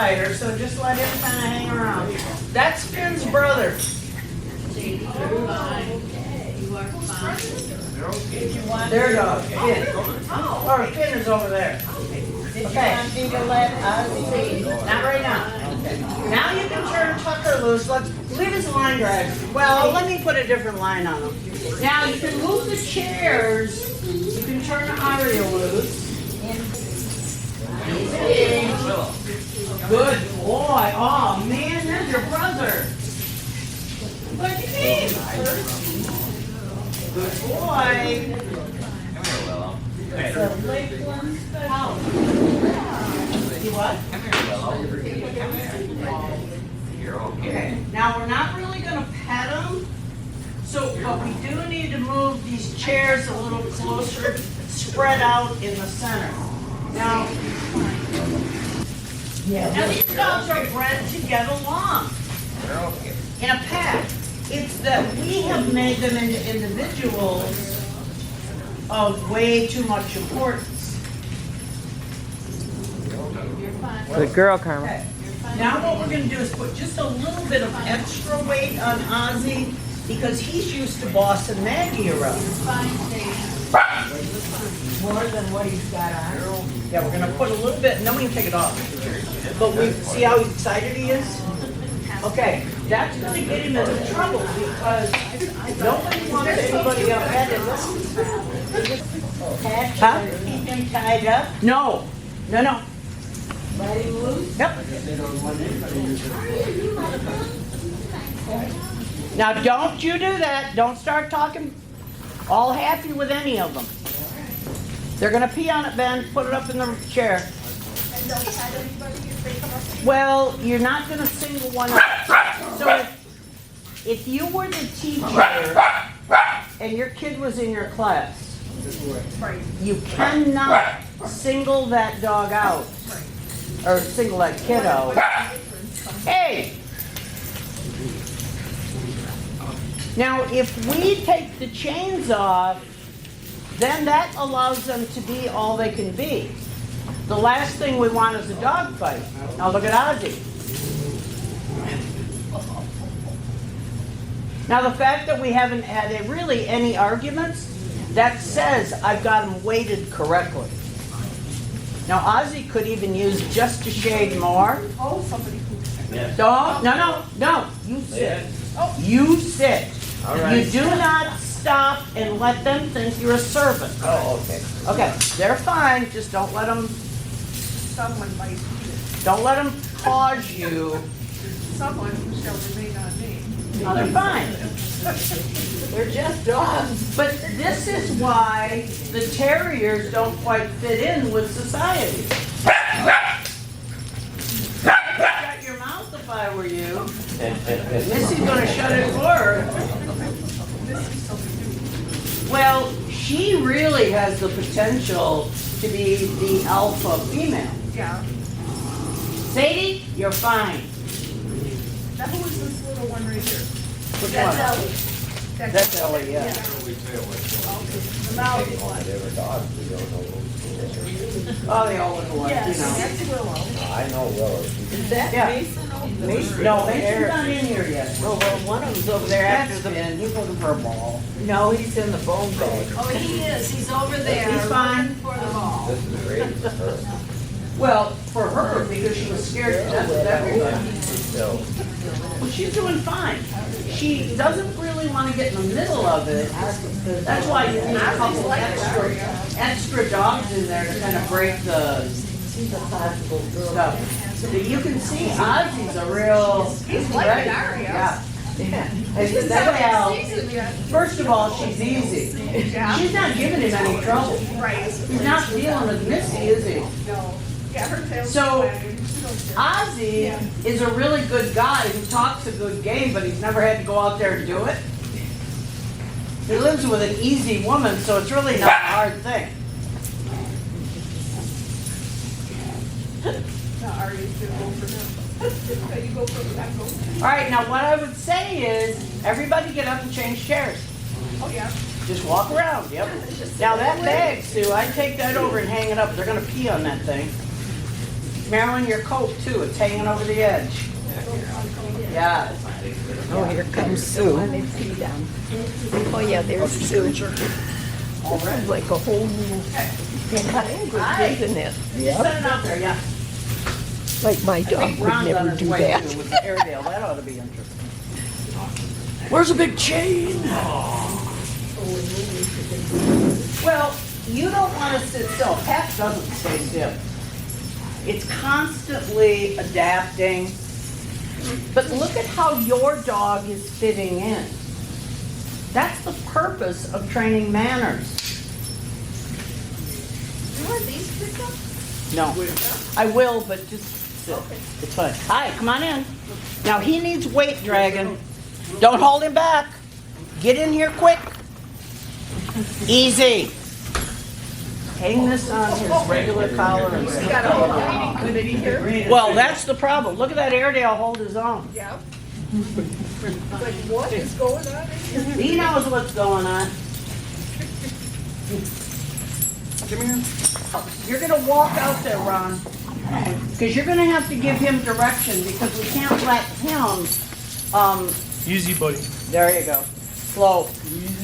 fighter, so just let him kind of hang around. That's Finn's brother. Their dog, Finn. Or Finn is over there. Okay. Not right now. Now you can turn Tucker loose. Let's leave his line drag. Well, let me put a different line on him. Now you can move the chairs. You can turn Aria loose. Good boy. Oh man, there's your brother. Look at him. Good boy. It's a Lakeland special. You what? Okay. Now we're not really going to pet them. So, but we do need to move these chairs a little closer, spread out in the center. Now these dogs are bred to get along in a pack. It's that we have made them into individuals of way too much importance. Good girl, Carmen. Okay. Now what we're going to do is put just a little bit of extra weight on Ozzy because he's used to bossing Maggie around. More than what he's got on. Yeah, we're going to put a little bit, and then we can take it off. But we see how excited he is? Okay, that's going to get him into trouble because nobody wants anybody up at him. Huh? Keep him tied up? No. No, no. Let him loose? Yep. Now don't you do that. Don't start talking all happy with any of them. They're going to pee on it, Ben. Put it up in the chair. And don't pet anybody if they come up to you? Well, you're not going to single one up. So if you were the teacher and your kid was in your class, you cannot single that dog out or single that kid out. Hey! Now, if we take the chains off, then that allows them to be all they can be. The last thing we want is a dog fight. Now look at Ozzy. Now the fact that we haven't had really any arguments, that says I've got them weighted correctly. Now Ozzy could even use just a shade more. Oh, somebody who. Don't, no, you sit. You sit. All right. You do not stop and let them think you're a servant. Oh, okay. Okay, they're fine, just don't let them, Someone might eat it. don't let them cause you. Someone who shall remain on me. No, they're fine. They're just dogs. But this is why the terriers don't quite fit in with society. Shut your mouth if I were you. Missy's gonna shut it for her. Well, she really has the potential to be the alpha female. Yeah. Sadie, you're fine. Now who is this little one right here? Which That's one? Ellie. That's Ellie, yeah. The mouthy one. Oh, they all look alike, Yes, you know. that's Willow. I know Willow. Is that Yeah. Mason? Mason, no, Mason's not in here yet. Oh, well, one of them's over there after That's the, Finn, he's looking for a ball. no, he's in the bone bag. Oh, he is. He's over there. He's fine. looking for the ball. This is great for her. Well, for her, because she was scared to death of everybody. So, Well, she's doing fine. She doesn't really want to get in the middle of it. That's why you need a couple extra dogs in there to kind of break the stuff. But you can see Ozzy's a real, He's like ready. an Aria. Yeah. He's Well, season yet. first of all, she's easy. Yeah. She's not giving him any trouble. Right. He's not dealing with Missy, is he? No. Yeah, her tail's So- wagging. She don't care. Ozzy is a really good guy who talks a good game, but he's never had to go out there and do it. He lives with an easy woman, so it's really not a hard thing. Now Aria's gonna go for him. Now you go for the echo. All right, now what I would say is, everybody get up and change chairs. Oh, yeah. Just walk around, yep. Now that bag, Sue, I'd take that over and hang it up. They're gonna pee on that thing. Marilyn, your coat too, it's hanging over the edge. Yeah. Oh, here comes Sue. Oh, yeah, there's Sue. It's like a whole new language, isn't it? You set it out there, yeah. Like my I dog think would Ron's on never his do way that. too with the Airedale, that ought to be interesting. Where's a big chain? Well, you don't want to sit still. Pat doesn't stay still. It's constantly adapting. But look at how your dog is fitting in. That's the purpose of training manners. You want these picked up? No, I will, but just sit. It's fine. Hi, come on in. Now he needs weight, Dragon. Don't hold him back. Get in here quick. Easy. Hang this on his regular collar and We stuff. got a whole breeding committee here. Well, that's the problem. Look at that Airedale hold his own. Yeah. Like, what is going on in here? He knows what's going on. Come here. You're gonna walk out there, Ron, because you're gonna have to give him direction because we can't let him, Easy, buddy. there you go. Slow.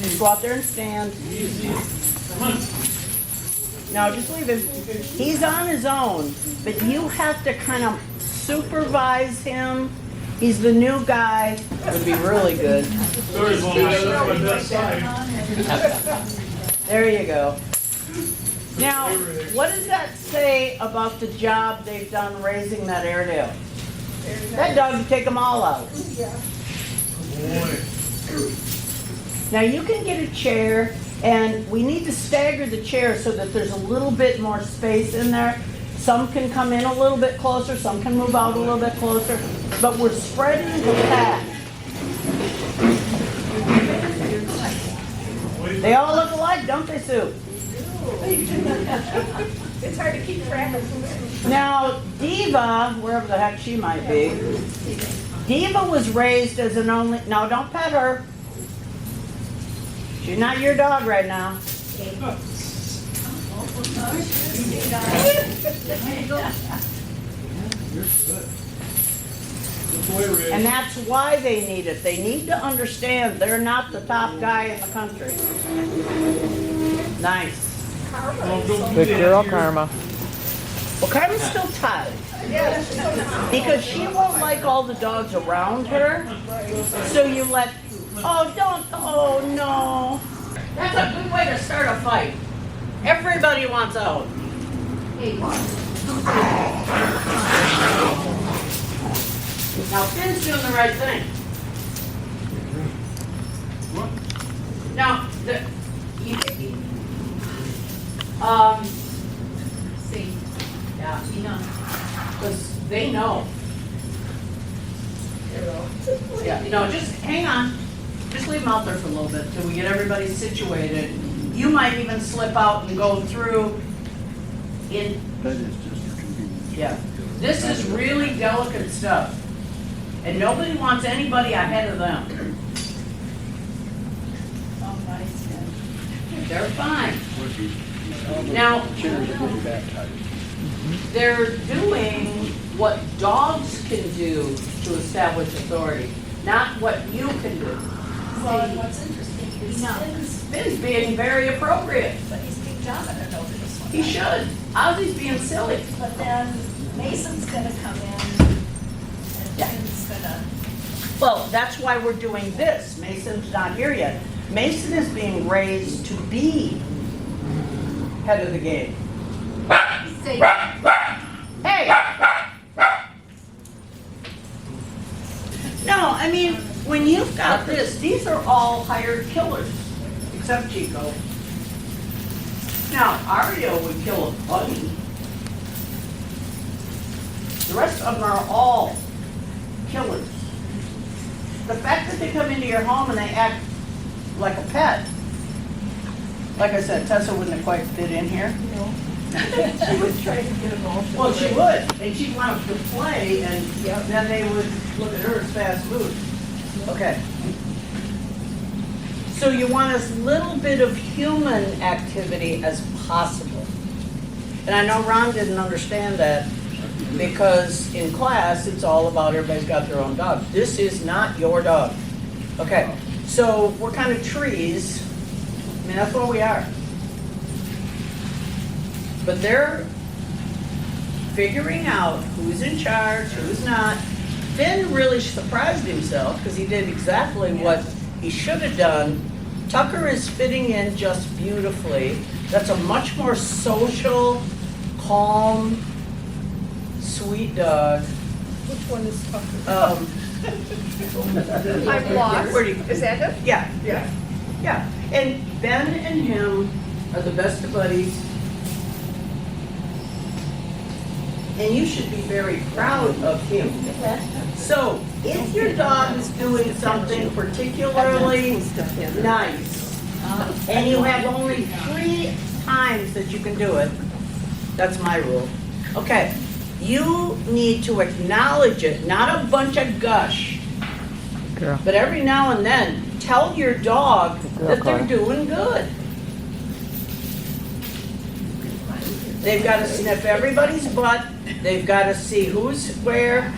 Just go out there and stand. Easy. Come on. No, just leave him. He's on his own, but you have to kind of supervise him. He's the new guy. It would be really good. Sorry, Mom, that's my best side. There you go. Now, what does that say about the job they've done raising that Airedale? That dog would take them all out. Boy. Now, you can get a chair, and we need to stagger the chair so that there's a little bit more space in there. Some can come in a little bit closer, some can move out a little bit closer, but we're spreading the pack. They all look alike, don't they, Sue? It's hard to keep track of who's. Now, Diva, wherever the heck she might be, Diva was raised as an only, no, don't pet her. She's not your dog right now. And that's why they need it. They need to understand they're not the top guy in the country. Nice. Good girl, Karma. Well, Karma's still tied. Because she won't like all the dogs around her. So you let, oh, don't, oh, no. That's a good way to start a fight. Everybody wants out. Now, Finn's doing the right thing. Now, See, yeah, you know. because they know. Yeah, you know, just hang on. Just leave them out there for a little bit till we get everybody situated. You might even slip out and go through in. Yeah. This is really delicate stuff. And nobody wants anybody ahead of them. They're fine. Now, they're doing what dogs can do to establish authority, not what you can do. Well, and what's interesting is Finn's being very appropriate. but he's being dominant over this one. He should. Ozzy's being silly. But then Mason's gonna come in and Finn's gonna, Well, that's why we're doing this. Mason's not here yet. Mason is being raised to be head of the game. Say, Hey! No, I mean, when you've got this, these are all hired killers, except Chico. Now, Ario would kill a bunny. The rest of them are all killers. The fact that they come into your home and they act like a pet, like I said, Tessa wouldn't have quite fit in here. she would try to get emotional. Well, she would, and she'd want to play, and then they would look at her as fast food. Okay. So you want as little bit of human activity as possible. And I know Ron didn't understand that because in class, it's all about everybody's got their own dog. This is not your dog. Okay, so we're kind of trees. I mean, that's what we are. But they're figuring out who's in charge, who's not. Finn really surprised himself because he did exactly what he should have done. Tucker is fitting in just beautifully. That's a much more social, calm, sweet dog. Which one is Tucker? I'm lost. Is that him? Yeah, yeah, yeah. And Ben and him are the best of buddies. And you should be very proud of him. So, if your dog is doing something particularly nice, and you have only 3 times that you can do it, that's my rule. Okay, you need to acknowledge it, not a bunch of gush. Girl. But every now and then, tell your dog Girl that they're caught doing good. They've got to sniff everybody's butt. They've got to see who's where.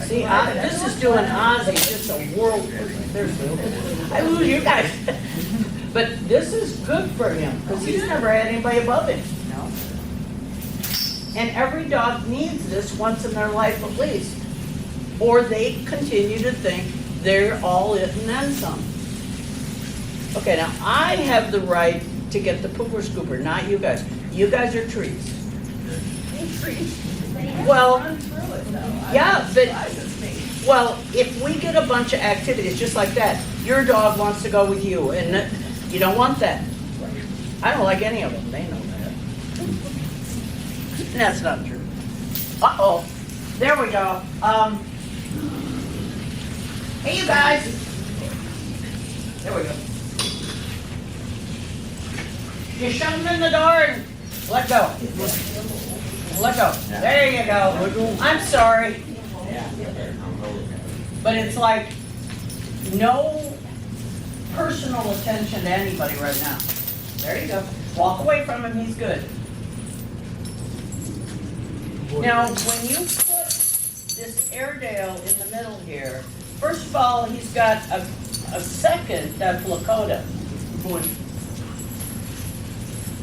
See, this is doing Ozzy just a world. I lose you guys. But this is good for him because he's never had anybody above him. And every dog needs this once in their life at least. Or they continue to think they're all it and then some. Okay, now I have the right to get the pooper scooper, not you guys. You guys are trees. Well, yeah, but, well, if we get a bunch of activities just like that, your dog wants to go with you, and you don't want that. I don't like any of them, they know that. And that's not true. Uh-oh, there we go. Hey, you guys. There we go. You shove them in the door and let go. Let go. There you go. I'm sorry. But it's like no personal attention to anybody right now. There you go. Walk away from him, he's good. Now, when you put this Airedale in the middle here, first of all, he's got a second that's Lakota.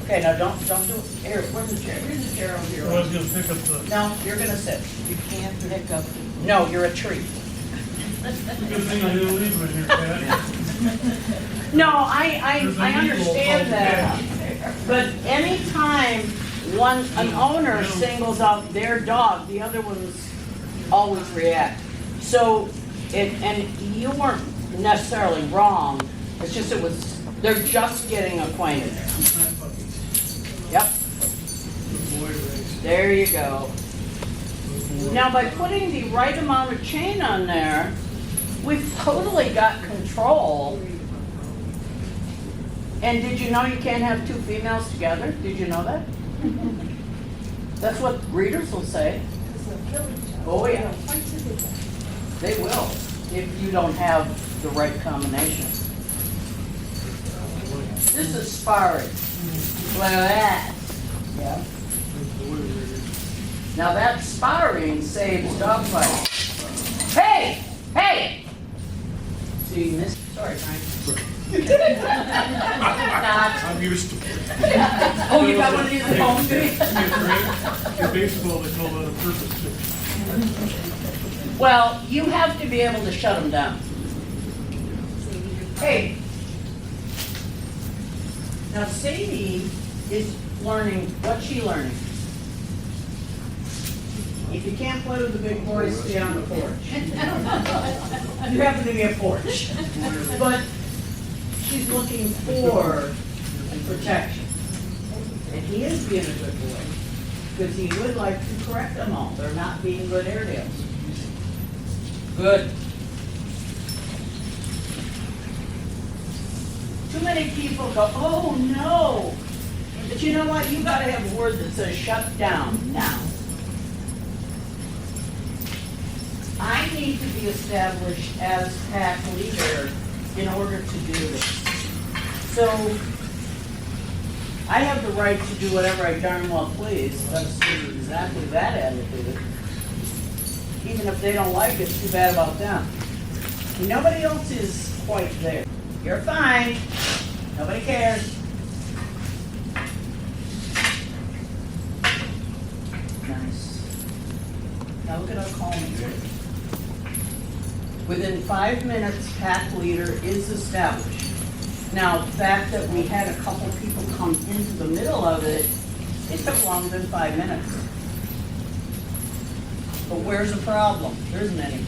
Okay, now don't do it. Here, where's the chair? Here's the chair over here. I was gonna pick up the, No, you're gonna sit. You can't pick up. No, you're a tree. good thing I didn't leave it here, Pat. No, I understand that. But anytime an owner singles out their dog, the other ones always react. So, and you weren't necessarily wrong. It's just they're just getting acquainted. Yep. There you go. Now, by putting the right amount of chain on there, we've totally got control. And did you know you can't have 2 females together? Did you know that? That's what breeders will say. Oh, yeah. They will, if you don't have the right combination. This is sparring. Look at that. Yeah. Now that sparring saves dogfighting. Hey! Hey! See, you missed. Sorry, Frank. I'm used to it. Oh, you got one of these at home, too? In baseball, they call that a purpose pitch. Well, you have to be able to shut them down. Hey. Now Sadie is learning, what's she learning? If you can't play with the big boys, stay on the porch. You happen to be a porch. But she's looking for protection. And he is being a good boy, because he would like to correct them all. They're not being good Airedales. Good. Too many people go, oh no. But you know what? You gotta have a word that says shut down now. I need to be established as pack leader in order to do this. So I have the right to do whatever I darn well please. That's exactly that attitude. Even if they don't like it, it's too bad about them. Nobody else is quite there. You're fine. Nobody cares. Nice. Now look at how calm it is. Within 5 minutes, pack leader is established. Now, the fact that we had a couple people come into the middle of it, it took longer than 5 minutes. But where's the problem? There isn't any.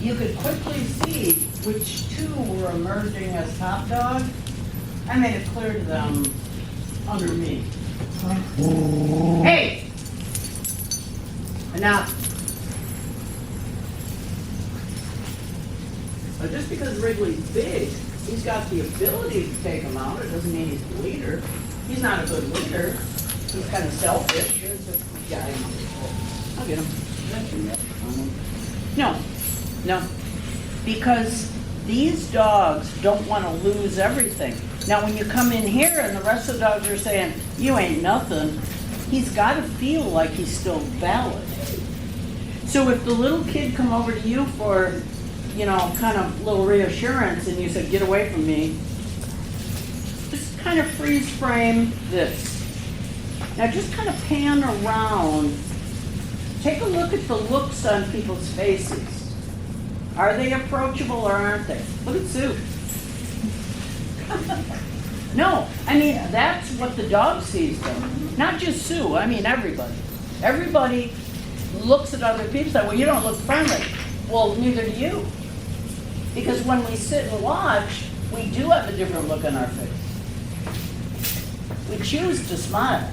You could quickly see which two were emerging as top dog. I made it clear to them under me. Hey! Enough. But just because Wrigley's big, he's got the ability to take him out. It doesn't mean he's the leader. He's not a good leader. He's kind of selfish. Here's the guy. I'll get him. No, no. Because these dogs don't want to lose everything. Now, when you come in here and the rest of the dogs are saying, you ain't nothing, he's got to feel like he's still valid. So if the little kid come over to you for, you know, kind of little reassurance and you said, get away from me, just kind of freeze frame this. Now just kind of pan around. Take a look at the looks on people's faces. Are they approachable or aren't they? Look at Sue. No, I mean, that's what the dog sees though. Not just Sue, I mean everybody. Everybody looks at other people and says, well, you don't look friendly. Well, neither do you. Because when we sit and watch, we do have a different look on our face. We choose to smile.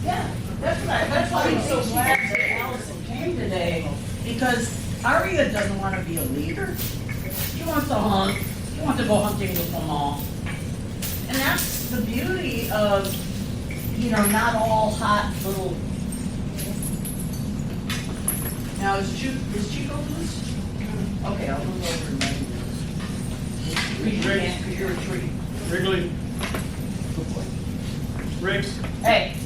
Yeah, that's why I'm so glad that Allison came today, because Aria doesn't want to be a leader. She wants to hunt. She wants to go hunting with them all. And that's the beauty of, you know, not all hot little. Now, is Chico loose? Okay, I'll move over and let him loose. You can't, because you're a tree. Wrigley. Riggs. Hey.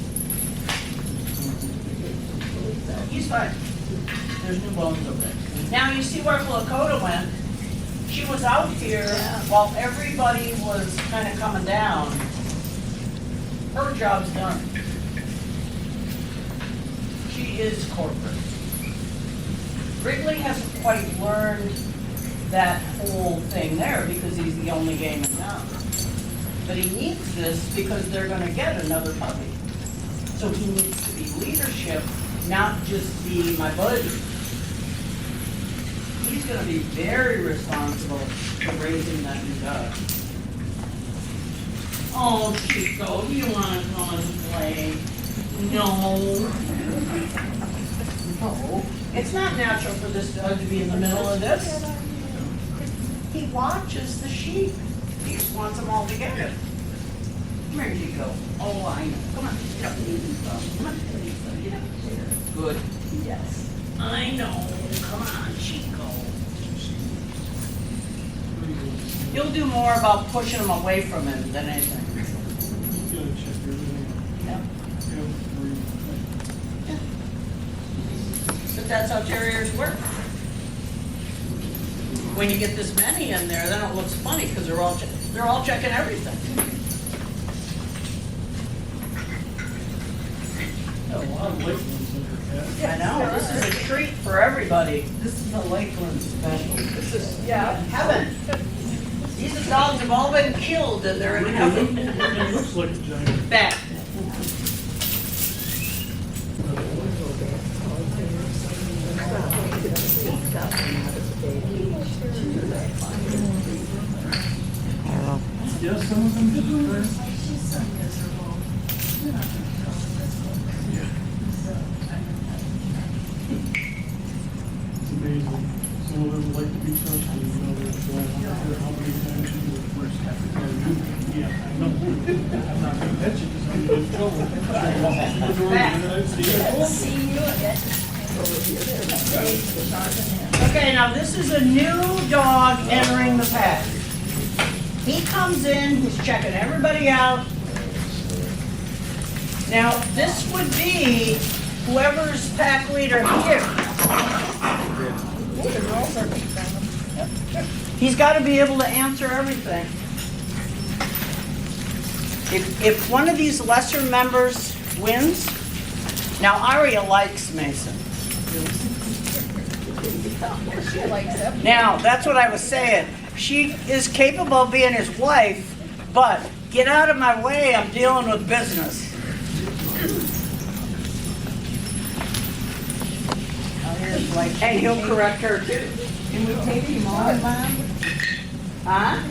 He's fine. There's new bones over there. Now, you see where Lakota went? She was out here while everybody was kind of coming down. Her job's done. She is corporate. Wrigley hasn't quite learned that whole thing there because he's the only game in town. But he needs this because they're going to get another puppy. So he needs to be leadership, not just be my buddy. He's going to be very responsible for raising that new dog. Oh, Chico, do you want to come and play? No. No. It's not natural for this dog to be in the middle of this. He watches the sheep. He just wants them all together. Come here, Chico. Oh, I know. Come on. Get up. Come on. Get up. Good. Yes. I know. Come on, Chico. You'll do more about pushing him away from him than anything. Yeah. But that's how terriers work. When you get this many in there, then it looks funny because they're all checking everything. A lot of Lakelands in there, Kat. I know, this is a treat for everybody. This is a Lakeland special. This is heaven. These dogs have all been killed and they're in heaven. It looks like a giant. Back. Yeah, some of them do. She's so miserable. It's amazing. Some of them like to be touched, and you know, they're going, I don't care how many times you do it first. Yeah, I know. I'm not gonna pet you because I'm in trouble. See you again. Okay, now this is a new dog entering the pack. He comes in, he's checking everybody out. Now, this would be whoever's pack leader here. He's got to be able to answer everything. If one of these lesser members wins, now Aria likes Mason. Now, that's what I was saying. She is capable of being his wife, but get out of my way, I'm dealing with business. And he'll correct her too. Can we take him on, Mom? Huh?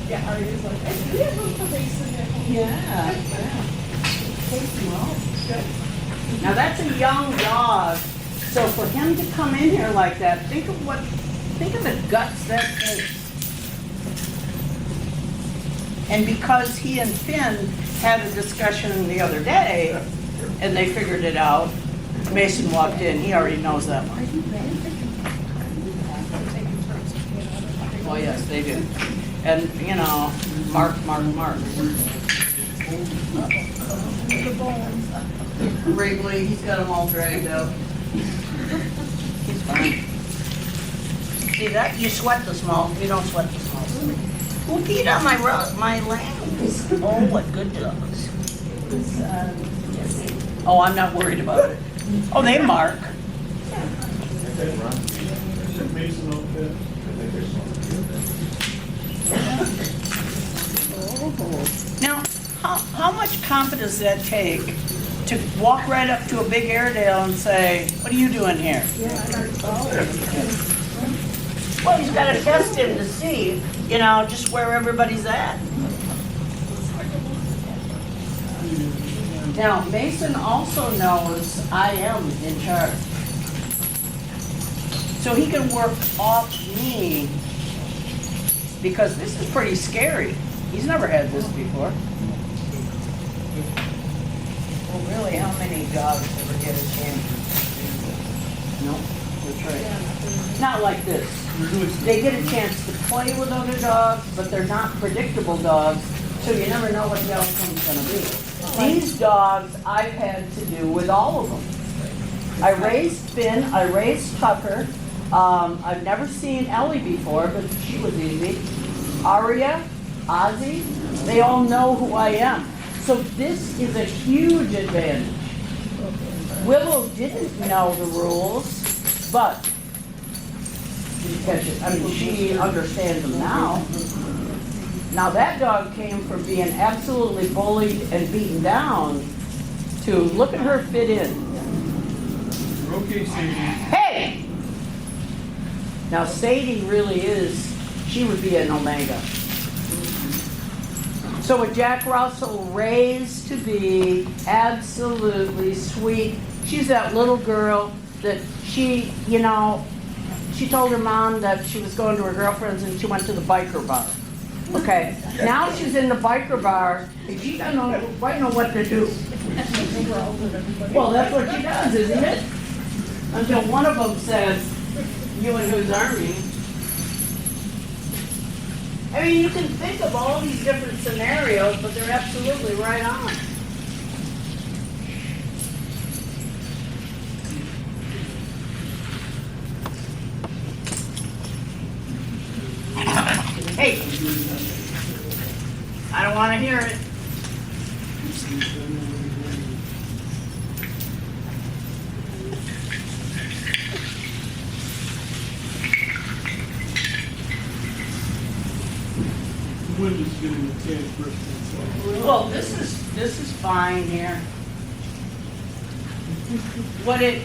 Yeah, Aria's like, hey, we have room for Mason at home. Yeah. Now that's a young dog, so for him to come in here like that, think of the guts that takes. And because he and Finn had a discussion the other day, and they figured it out, Mason walked in, he already knows that one. Oh yes, they do. And, you know, Mark. Wrigley, he's got them all dragged out. He's fine. See that? You sweat the small, you don't sweat the small. Who peed on my lambs? Oh, what good dogs. Oh, I'm not worried about it. Oh, they mark. Mason up there. Now, how much confidence does that take to walk right up to a big Airedale and say, what are you doing here? Well, he's got to test him to see, you know, just where everybody's at. Now, Mason also knows I am in charge. So he can work off me, because this is pretty scary. He's never had this before. Well, really, how many dogs ever get a chance? No, that's right. Not like this. They get a chance to play with other dogs, but they're not predictable dogs, so you never know what the outcome's gonna be. These dogs I've had to do with all of them. I raised Finn, I raised Tucker. I've never seen Ellie before, but she was easy. Aria, Ozzy, they all know who I am. So this is a huge advantage. Willow didn't know the rules, but she understands them now. Now that dog came from being absolutely bullied and beaten down to look at her fit in. Okay, Sadie. Hey! Now Sadie really is, she would be an Omega. So a Jack Russell raised to be absolutely sweet. She's that little girl that she, you know, she told her mom that she was going to her girlfriend's and she went to the biker bar. Okay, now she's in the biker bar and she doesn't quite know what to do. Well, that's what she does, isn't it? Until one of them says, "You and whose army?" I mean, you can think of all these different scenarios, but they're absolutely right on. Hey, I don't want to hear it. Wind is getting the tan first. Well, this is fine here. What it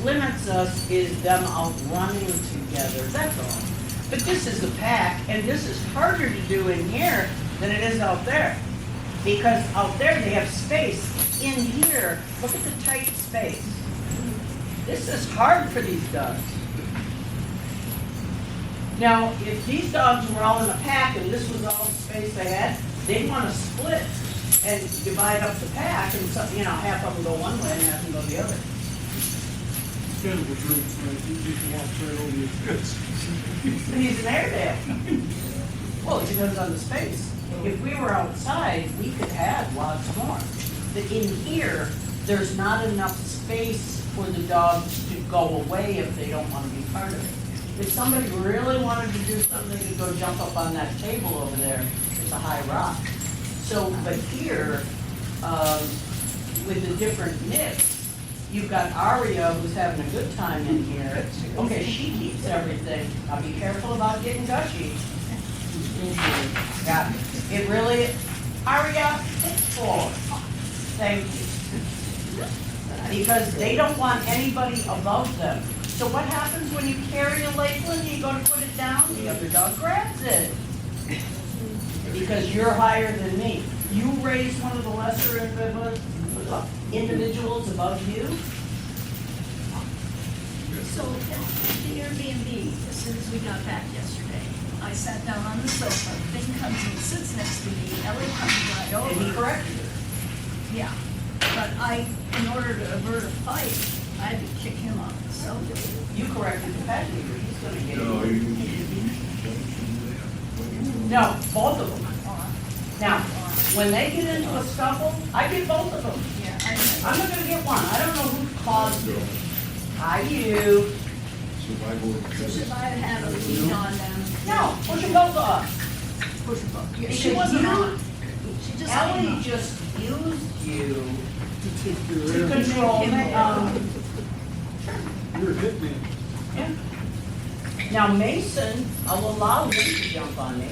limits us is them out running together, that's all. But this is a pack, and this is harder to do in here than it is out there. Because out there they have space. In here, look at the tight space. This is hard for these dogs. Now, if these dogs were all in a pack and this was all the space they had, they'd want to split and divide up the pack, and some, you know, half of them go one way and half of them go the other. Kind of a drink, right? You just walk right over your fence. He's an Airedale. Well, it depends on the space. If we were outside, we could have lots more. But in here, there's not enough space for the dogs to go away if they don't want to be part of it. If somebody really wanted to do something, they could go jump up on that table over there. It's a high rock. So, but here, with the different nips, you've got Aria who's having a good time in here. Okay, she keeps everything. Now be careful about getting gushy. Yeah, it really, Aria, it's full. Thank you. Because they don't want anybody above them. So what happens when you carry a Lakeland, you go to put it down, the other dog grabs it. Because you're higher than me. You raise one of the lesser individuals above you. So at the Airbnb, as soon as we got back yesterday, I sat down on the sofa, Finn comes and sits next to me, Ellie comes right And he over. corrected her. Yeah, but in order to avert a fight, I had to kick him off the sofa. You corrected the pet leader, he's gonna get you. No, both of them. Now, when they get into a scuffle, I get both of them. Yeah, I'm not gonna get one, I don't know who caused it. I you. should I have had a lead on them? No, push them both off. Push a book. Yeah, Because she wasn't you- on. She just came Ellie on. just used you to You're control me. a hitman. Yeah. Now Mason, I'll allow him to jump on me.